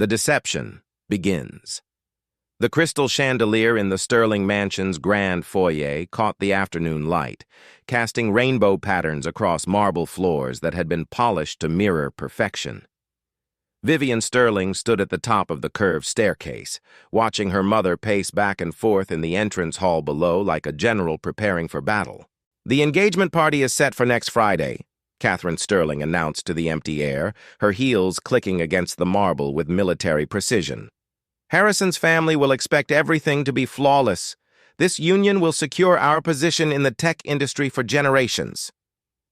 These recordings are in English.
The deception begins. The crystal chandelier in the Sterling Mansion's grand foyer caught the afternoon light, casting rainbow patterns across marble floors that had been polished to mirror perfection. Vivian Sterling stood at the top of the curved staircase, watching her mother pace back and forth in the entrance hall below like a general preparing for battle. "The engagement party is set for next Friday," Catherine Sterling announced to the empty air, her heels clicking against the marble with military precision. "Harrison's family will expect everything to be flawless. This union will secure our position in the tech industry for generations."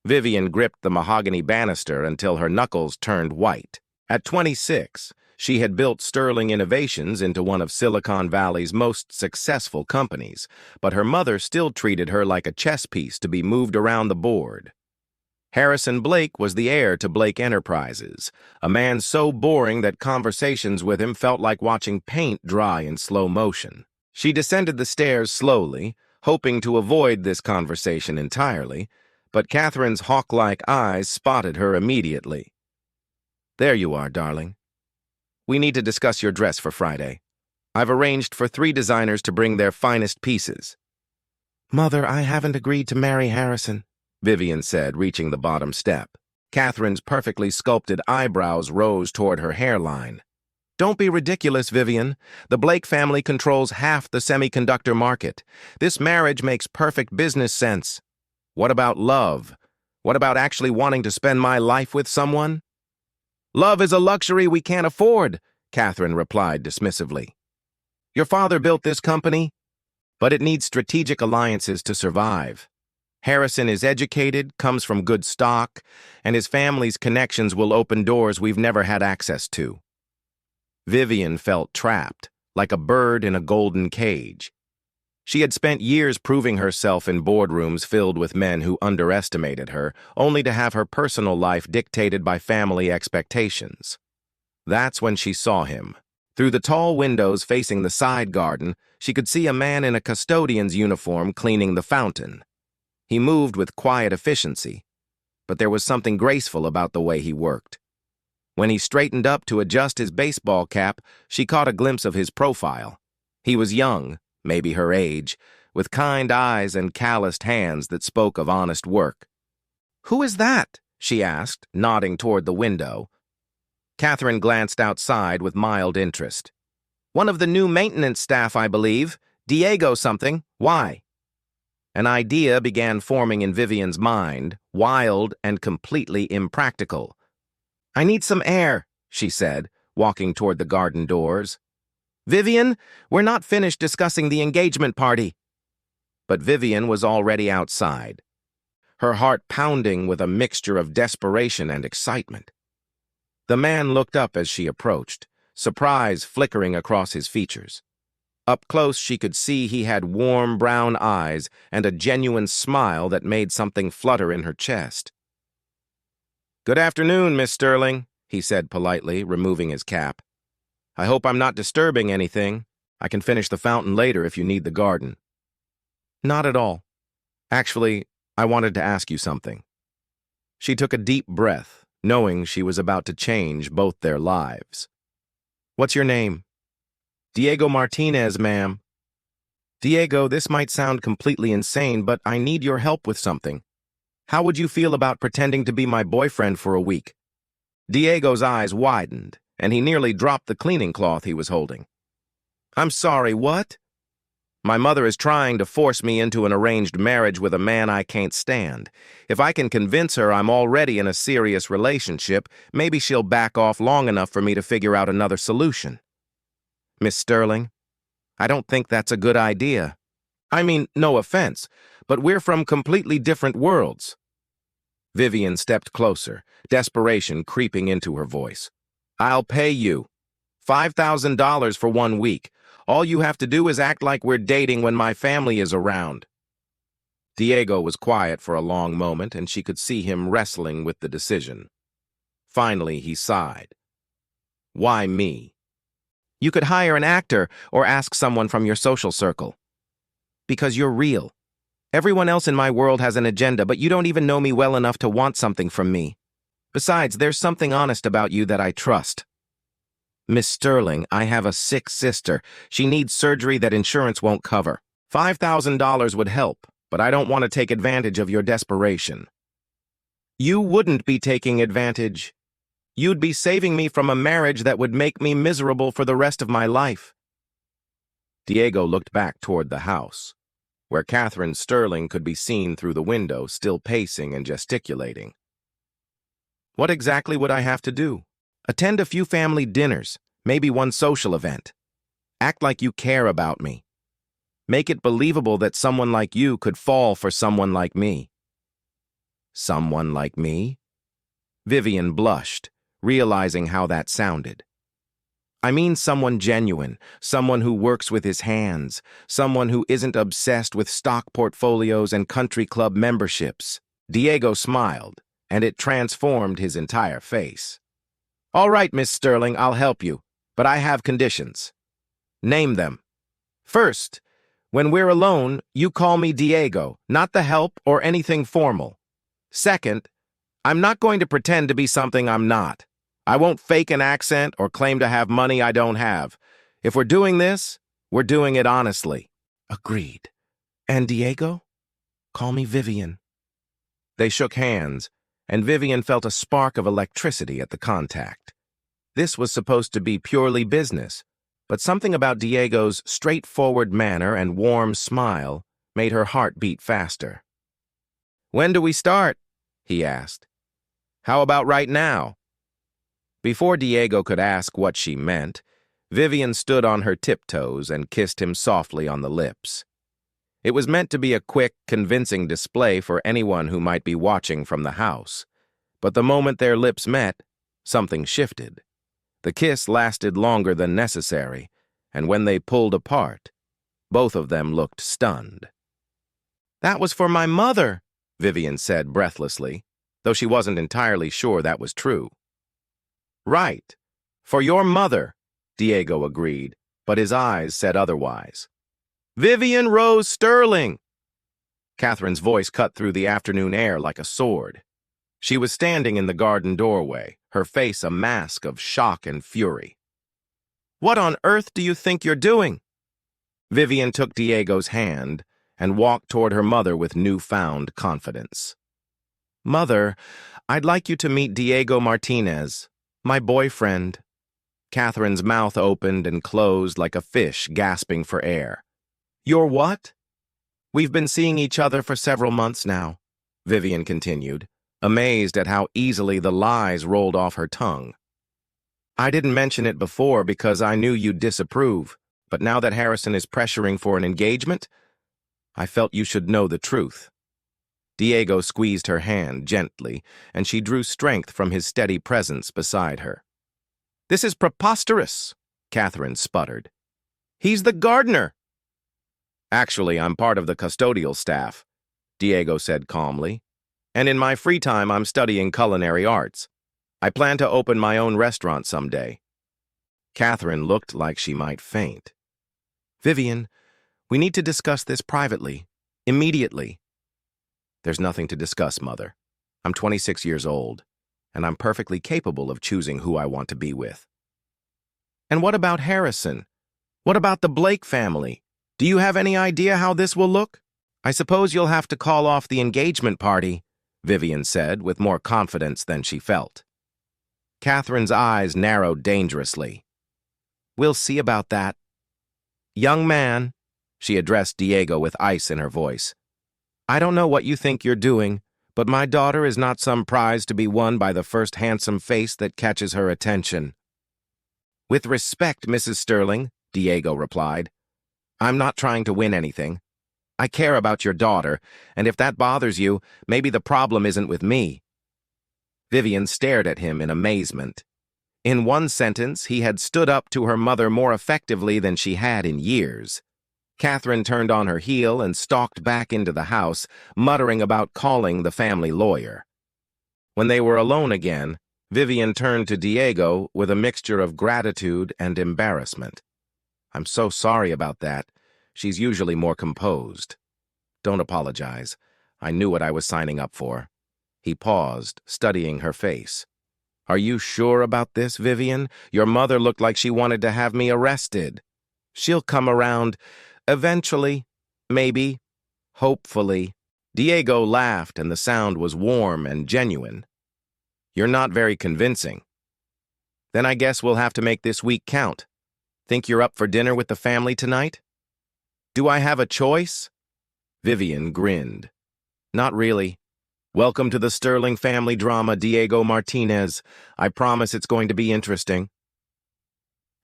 Vivian gripped the mahogany banister until her knuckles turned white. At 26, she had built Sterling Innovations into one of Silicon Valley's most successful companies, but her mother still treated her like a chess piece to be moved around the board. Harrison Blake was the heir to Blake Enterprises, a man so boring that conversations with him felt like watching paint dry in slow motion. She descended the stairs slowly, hoping to avoid this conversation entirely, but Catherine's hawk-like eyes spotted her immediately. "There you are, darling. We need to discuss your dress for Friday. I've arranged for 3 designers to bring their finest pieces." "Mother, I haven't agreed to marry Harrison," Vivian said, reaching the bottom step. Catherine's perfectly sculpted eyebrows rose toward her hairline. "Don't be ridiculous, Vivian. The Blake family controls half the semiconductor market. This marriage makes perfect business sense. What about love? What about actually wanting to spend my life with someone?" "Love is a luxury we can't afford," Catherine replied dismissively. "Your father built this company, but it needs strategic alliances to survive. Harrison is educated, comes from good stock, and his family's connections will open doors we've never had access to." Vivian felt trapped, like a bird in a golden cage. She had spent years proving herself in boardrooms filled with men who underestimated her, only to have her personal life dictated by family expectations. That's when she saw him. Through the tall windows facing the side garden, she could see a man in a custodian's uniform cleaning the fountain. He moved with quiet efficiency, but there was something graceful about the way he worked. When he straightened up to adjust his baseball cap, she caught a glimpse of his profile. He was young, maybe her age, with kind eyes and calloused hands that spoke of honest work. "Who is that?" she asked, nodding toward the window. Catherine glanced outside with mild interest. "One of the new maintenance staff, I believe. Diego something. Why?" An idea began forming in Vivian's mind, wild and completely impractical. "I need some air," she said, walking toward the garden doors. "Vivian, we're not finished discussing the engagement party." But Vivian was already outside, her heart pounding with a mixture of desperation and excitement. The man looked up as she approached, surprise flickering across his features. Up close, she could see he had warm brown eyes and a genuine smile that made something flutter in her chest. "Good afternoon, Miss Sterling," he said politely, removing his cap. "I hope I'm not disturbing anything. I can finish the fountain later if you need the garden." "Not at all. Actually, I wanted to ask you something." She took a deep breath, knowing she was about to change both their lives. "What's your name?" "Diego Martinez, ma'am." "Diego, this might sound completely insane, but I need your help with something. How would you feel about pretending to be my boyfriend for a week?" Diego's eyes widened, and he nearly dropped the cleaning cloth he was holding. "I'm sorry, what?" "My mother is trying to force me into an arranged marriage with a man I can't stand. If I can convince her I'm already in a serious relationship, maybe she'll back off long enough for me to figure out another solution." "Miss Sterling, I don't think that's a good idea. I mean, no offense, but we're from completely different worlds." Vivian stepped closer, desperation creeping into her voice. "I'll pay you. $5,000 for 1 week. All you have to do is act like we're dating when my family is around." Diego was quiet for a long moment, and she could see him wrestling with the decision. Finally, he sighed. "Why me?" "You could hire an actor or ask someone from your social circle." "Because you're real. Everyone else in my world has an agenda, but you don't even know me well enough to want something from me. Besides, there's something honest about you that I trust." Miss Sterling, I have a sick sister. She needs surgery that insurance won't cover. $5,000 would help, but I don't want to take advantage of your desperation. You wouldn't be taking advantage. You'd be saving me from a marriage that would make me miserable for the rest of my life. Diego looked back toward the house, where Catherine Sterling could be seen through the window, still pacing and gesticulating. What exactly would I have to do? Attend a few family dinners, maybe one social event. Act like you care about me. Make it believable that someone like you could fall for someone like me. Someone like me? Vivian blushed, realizing how that sounded. I mean someone genuine, someone who works with his hands, someone who isn't obsessed with stock portfolios and country club memberships. Diego smiled, and it transformed his entire face. All right, Miss Sterling, I'll help you, but I have conditions. Name them. First, when we're alone, you call me Diego, not the help or anything formal. Second, I'm not going to pretend to be something I'm not. I won't fake an accent or claim to have money I don't have. If we're doing this, we're doing it honestly. Agreed. And Diego? Call me Vivian. They shook hands, and Vivian felt a spark of electricity at the contact. This was supposed to be purely business, but something about Diego's straightforward manner and warm smile made her heart beat faster. When do we start? He asked. How about right now? Before Diego could ask what she meant, Vivian stood on her tiptoes and kissed him softly on the lips. It was meant to be a quick, convincing display for anyone who might be watching from the house. But the moment their lips met, something shifted. The kiss lasted longer than necessary, and when they pulled apart, both of them looked stunned. That was for my mother, Vivian said breathlessly, though she wasn't entirely sure that was true. Right. For your mother, Diego agreed, but his eyes said otherwise. Vivian Rose Sterling! Catherine's voice cut through the afternoon air like a sword. She was standing in the garden doorway, her face a mask of shock and fury. What on earth do you think you're doing? Vivian took Diego's hand and walked toward her mother with newfound confidence. Mother, I'd like you to meet Diego Martinez, my boyfriend. Catherine's mouth opened and closed like a fish gasping for air. Your what? We've been seeing each other for several months now, Vivian continued, amazed at how easily the lies rolled off her tongue. I didn't mention it before because I knew you'd disapprove, but now that Harrison is pressuring for an engagement, I felt you should know the truth. Diego squeezed her hand gently, and she drew strength from his steady presence beside her. This is preposterous, Catherine sputtered. He's the gardener. Actually, I'm part of the custodial staff, Diego said calmly, and in my free time I'm studying culinary arts. I plan to open my own restaurant someday. Catherine looked like she might faint. Vivian, we need to discuss this privately, immediately. There's nothing to discuss, Mother. I'm 26 years old, and I'm perfectly capable of choosing who I want to be with. And what about Harrison? What about the Blake family? Do you have any idea how this will look? I suppose you'll have to call off the engagement party, Vivian said with more confidence than she felt. Catherine's eyes narrowed dangerously. We'll see about that. Young man, she addressed Diego with ice in her voice. I don't know what you think you're doing, but my daughter is not some prize to be won by the first handsome face that catches her attention. With respect, Mrs. Sterling, Diego replied. I'm not trying to win anything. I care about your daughter, and if that bothers you, maybe the problem isn't with me. Vivian stared at him in amazement. In one sentence, he had stood up to her mother more effectively than she had in years. Catherine turned on her heel and stalked back into the house, muttering about calling the family lawyer. When they were alone again, Vivian turned to Diego with a mixture of gratitude and embarrassment. I'm so sorry about that. She's usually more composed. Don't apologize. I knew what I was signing up for. He paused, studying her face. Are you sure about this, Vivian? Your mother looked like she wanted to have me arrested. She'll come around. Eventually. Maybe. Hopefully. Diego laughed, and the sound was warm and genuine. You're not very convincing. Then I guess we'll have to make this week count. Think you're up for dinner with the family tonight? Do I have a choice? Vivian grinned. Not really. Welcome to the Sterling family drama, Diego Martinez. I promise it's going to be interesting.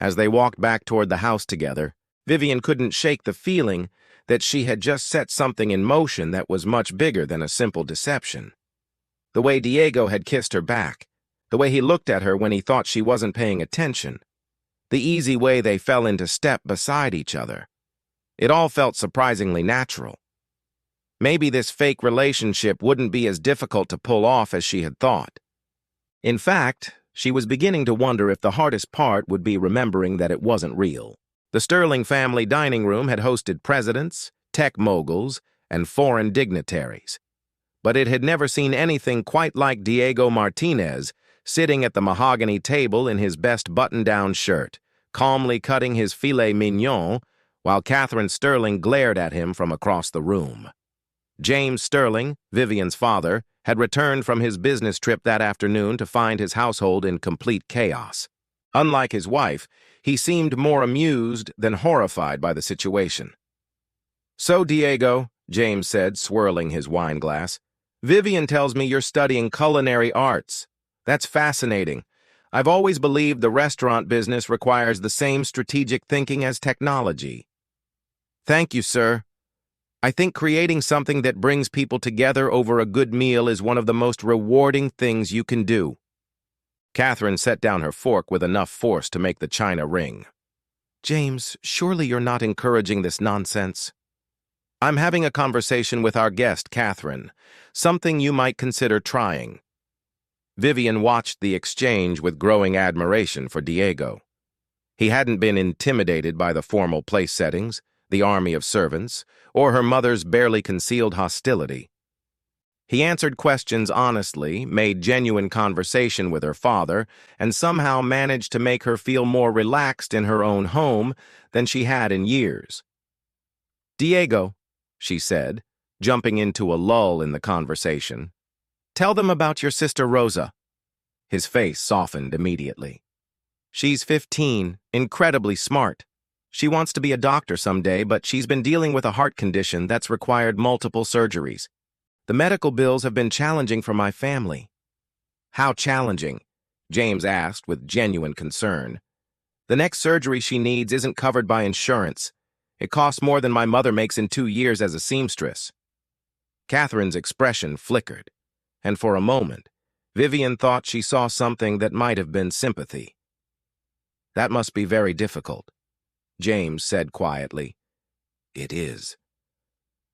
As they walked back toward the house together, Vivian couldn't shake the feeling that she had just set something in motion that was much bigger than a simple deception. The way Diego had kissed her back, the way he looked at her when he thought she wasn't paying attention, the easy way they fell into step beside each other. It all felt surprisingly natural. Maybe this fake relationship wouldn't be as difficult to pull off as she had thought. In fact, she was beginning to wonder if the hardest part would be remembering that it wasn't real. The Sterling family dining room had hosted presidents, tech moguls, and foreign dignitaries. But it had never seen anything quite like Diego Martinez sitting at the mahogany table in his best button-down shirt, calmly cutting his filet mignon, while Catherine Sterling glared at him from across the room. James Sterling, Vivian's father, had returned from his business trip that afternoon to find his household in complete chaos. Unlike his wife, he seemed more amused than horrified by the situation. "So, Diego," James said, swirling his wine glass, "Vivian tells me you're studying culinary arts. That's fascinating. I've always believed the restaurant business requires the same strategic thinking as technology." "Thank you, sir. I think creating something that brings people together over a good meal is one of the most rewarding things you can do." Catherine set down her fork with enough force to make the china ring. "James, surely you're not encouraging this nonsense." "I'm having a conversation with our guest, Catherine. Something you might consider trying." Vivian watched the exchange with growing admiration for Diego. He hadn't been intimidated by the formal place settings, the army of servants, or her mother's barely concealed hostility. He answered questions honestly, made genuine conversation with her father, and somehow managed to make her feel more relaxed in her own home than she had in years. "Diego," she said, jumping into a lull in the conversation, "tell them about your sister Rosa." His face softened immediately. "She's 15, incredibly smart. She wants to be a doctor someday, but she's been dealing with a heart condition that's required multiple surgeries. The medical bills have been challenging for my family." "How challenging?" James asked with genuine concern. "The next surgery she needs isn't covered by insurance. It costs more than my mother makes in 2 years as a seamstress." Catherine's expression flickered, and for a moment, Vivian thought she saw something that might have been sympathy. "That must be very difficult," James said quietly. "It is.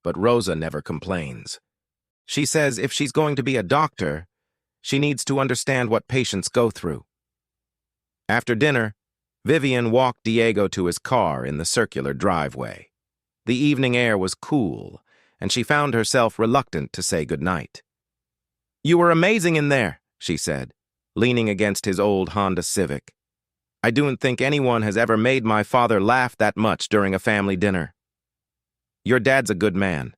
But Rosa never complains. She says if she's going to be a doctor, she needs to understand what patients go through." After dinner, Vivian walked Diego to his car in the circular driveway. The evening air was cool, and she found herself reluctant to say goodnight. "You were amazing in there," she said, leaning against his old Honda Civic. "I don't think anyone has ever made my father laugh that much during a family dinner." "Your dad's a good man.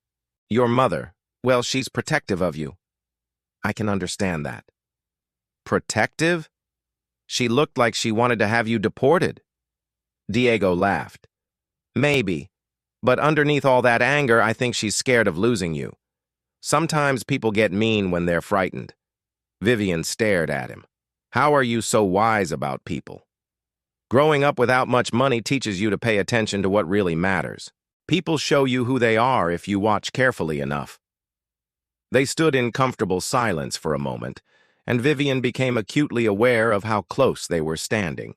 Your mother, well, she's protective of you." "I can understand that." "Protective? She looked like she wanted to have you deported." Diego laughed. "Maybe, but underneath all that anger, I think she's scared of losing you. Sometimes people get mean when they're frightened." Vivian stared at him. "How are you so wise about people?" "Growing up without much money teaches you to pay attention to what really matters. People show you who they are if you watch carefully enough." They stood in comfortable silence for a moment, and Vivian became acutely aware of how close they were standing.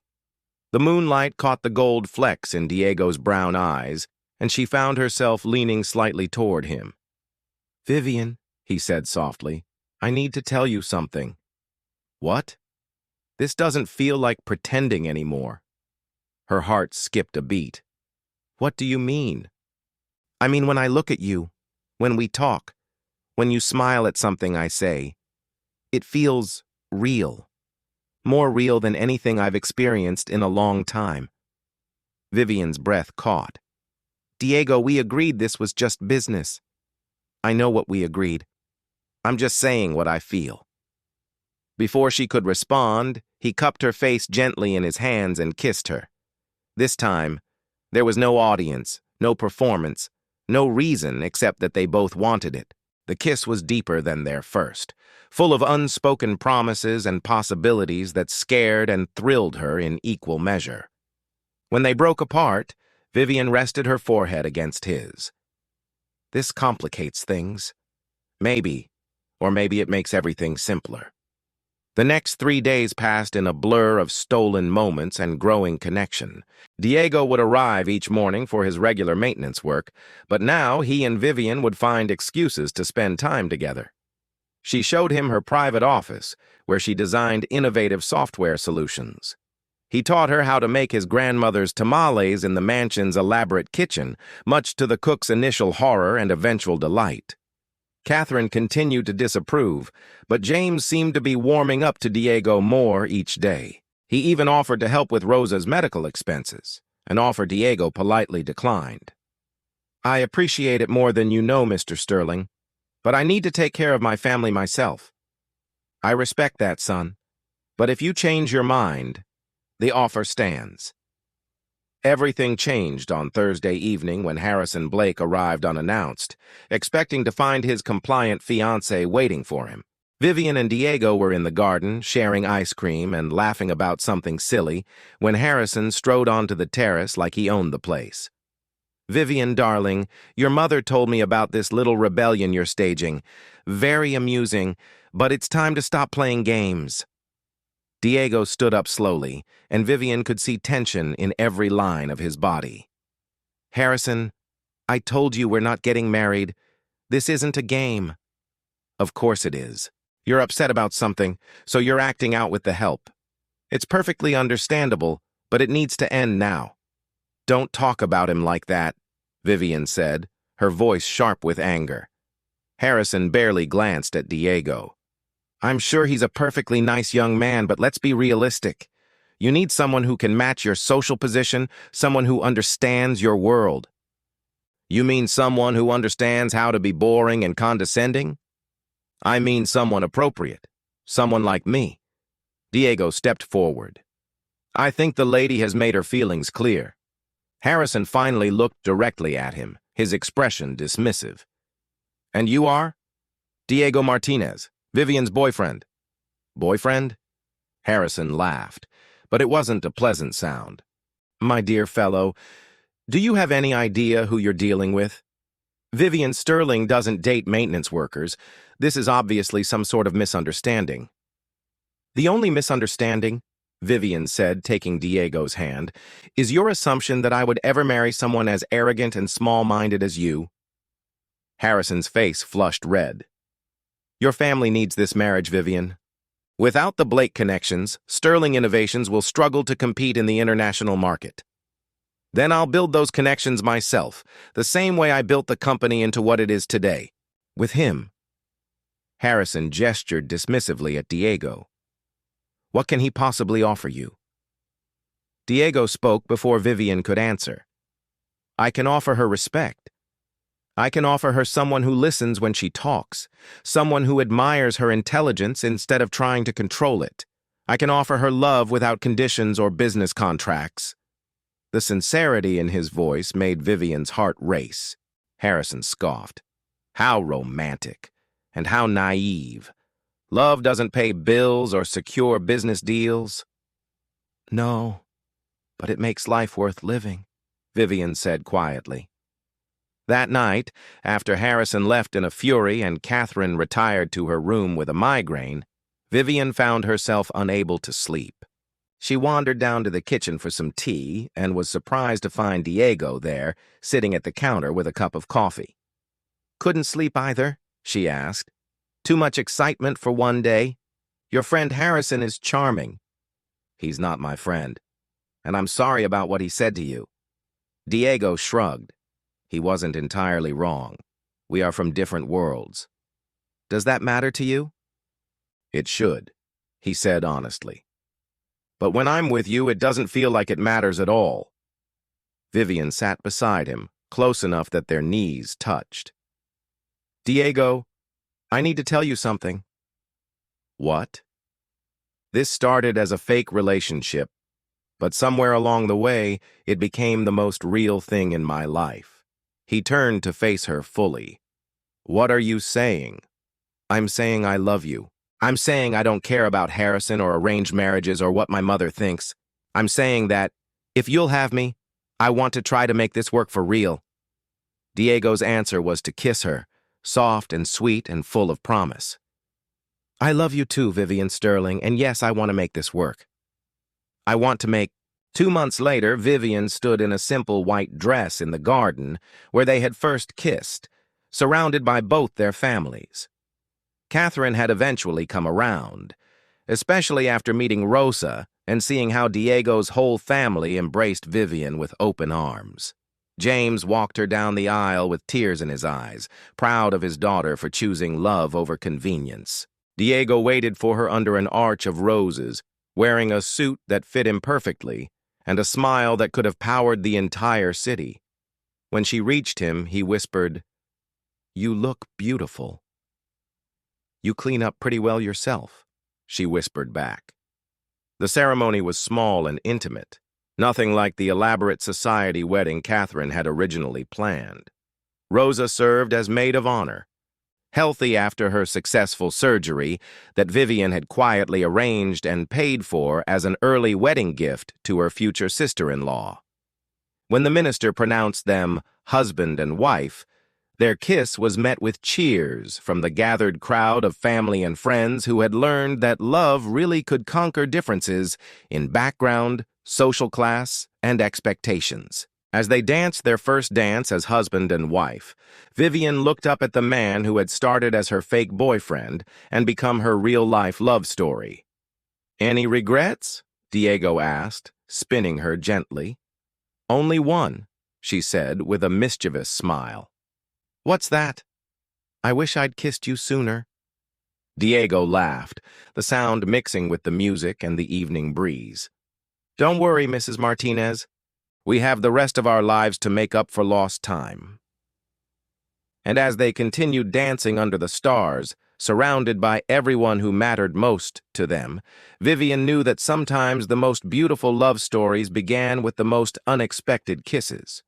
The moonlight caught the gold flecks in Diego's brown eyes, and she found herself leaning slightly toward him. "Vivian," he said softly, "I need to tell you something." "What?" "This doesn't feel like pretending anymore." Her heart skipped a beat. "What do you mean?" "I mean, when I look at you, when we talk, when you smile at something I say, it feels real. more real than anything I've experienced in a long time. Vivian's breath caught. Diego, we agreed this was just business. I know what we agreed. I'm just saying what I feel. Before she could respond, he cupped her face gently in his hands and kissed her. This time, there was no audience, no performance, no reason except that they both wanted it. The kiss was deeper than their first, full of unspoken promises and possibilities that scared and thrilled her in equal measure. When they broke apart, Vivian rested her forehead against his. This complicates things. Maybe, or maybe it makes everything simpler. The next 3 days passed in a blur of stolen moments and growing connection. Diego would arrive each morning for his regular maintenance work, but now he and Vivian would find excuses to spend time together. She showed him her private office, where she designed innovative software solutions. He taught her how to make his grandmother's tamales in the mansion's elaborate kitchen, much to the cook's initial horror and eventual delight. Catherine continued to disapprove, but James seemed to be warming up to Diego more each day. He even offered to help with Rosa's medical expenses, an offer Diego politely declined. I appreciate it more than you know, Mr. Sterling, but I need to take care of my family myself. I respect that, son, but if you change your mind, the offer stands. Everything changed on Thursday evening when Harrison Blake arrived unannounced, expecting to find his compliant fiancée waiting for him. Vivian and Diego were in the garden, sharing ice cream and laughing about something silly, when Harrison strode onto the terrace like he owned the place. Vivian, darling, your mother told me about this little rebellion you're staging. Very amusing, but it's time to stop playing games. Diego stood up slowly, and Vivian could see tension in every line of his body. Harrison, I told you we're not getting married. This isn't a game. Of course it is. You're upset about something, so you're acting out with the help. It's perfectly understandable, but it needs to end now. Don't talk about him like that, Vivian said, her voice sharp with anger. Harrison barely glanced at Diego. I'm sure he's a perfectly nice young man, but let's be realistic. You need someone who can match your social position, someone who understands your world. You mean someone who understands how to be boring and condescending? I mean someone appropriate, someone like me. Diego stepped forward. I think the lady has made her feelings clear. Harrison finally looked directly at him, his expression dismissive. And you are? Diego Martinez, Vivian's boyfriend. Boyfriend? Harrison laughed, but it wasn't a pleasant sound. My dear fellow, do you have any idea who you're dealing with? Vivian Sterling doesn't date maintenance workers. This is obviously some sort of misunderstanding. The only misunderstanding, Vivian said, taking Diego's hand, is your assumption that I would ever marry someone as arrogant and small-minded as you. Harrison's face flushed red. Your family needs this marriage, Vivian. Without the Blake connections, Sterling Innovations will struggle to compete in the international market. Then I'll build those connections myself, the same way I built the company into what it is today, with him. Harrison gestured dismissively at Diego. What can he possibly offer you? Diego spoke before Vivian could answer. I can offer her respect. I can offer her someone who listens when she talks, someone who admires her intelligence instead of trying to control it. I can offer her love without conditions or business contracts. The sincerity in his voice made Vivian's heart race. Harrison scoffed. How romantic, and how naive. Love doesn't pay bills or secure business deals. No, but it makes life worth living, Vivian said quietly. That night, after Harrison left in a fury and Catherine retired to her room with a migraine, Vivian found herself unable to sleep. She wandered down to the kitchen for some tea and was surprised to find Diego there, sitting at the counter with a cup of coffee. Couldn't sleep either? She asked. Too much excitement for one day? Your friend Harrison is charming. He's not my friend, and I'm sorry about what he said to you. Diego shrugged. He wasn't entirely wrong. We are from different worlds. Does that matter to you? It should, he said honestly. But when I'm with you, it doesn't feel like it matters at all. Vivian sat beside him, close enough that their knees touched. Diego, I need to tell you something. What? This started as a fake relationship, but somewhere along the way, it became the most real thing in my life. He turned to face her fully. What are you saying? I'm saying I love you. I'm saying I don't care about Harrison or arranged marriages or what my mother thinks. I'm saying that, if you'll have me, I want to try to make this work for real. Diego's answer was to kiss her, soft and sweet and full of promise. I love you too, Vivian Sterling, and yes, I want to make this work. I want to make... 2 months later, Vivian stood in a simple white dress in the garden where they had first kissed, surrounded by both their families. Catherine had eventually come around, especially after meeting Rosa and seeing how Diego's whole family embraced Vivian with open arms. James walked her down the aisle with tears in his eyes, proud of his daughter for choosing love over convenience. Diego waited for her under an arch of roses, wearing a suit that fit him perfectly and a smile that could have powered the entire city. When she reached him, he whispered, "You look beautiful." "You clean up pretty well yourself," she whispered back. The ceremony was small and intimate, nothing like the elaborate society wedding Catherine had originally planned. Rosa served as maid of honor, healthy after her successful surgery that Vivian had quietly arranged and paid for as an early wedding gift to her future sister-in-law. When the minister pronounced them husband and wife, their kiss was met with cheers from the gathered crowd of family and friends who had learned that love really could conquer differences in background, social class, and expectations. As they danced their first dance as husband and wife, Vivian looked up at the man who had started as her fake boyfriend and become her real-life love story. "Any regrets?" Diego asked, spinning her gently. "Only one," she said with a mischievous smile. "What's that?" "I wish I'd kissed you sooner." Diego laughed, the sound mixing with the music and the evening breeze. "Don't worry, Mrs. Martinez. We have the rest of our lives to make up for lost time." And as they continued dancing under the stars, surrounded by everyone who mattered most to them, Vivian knew that sometimes the most beautiful love stories began with the most unexpected kisses.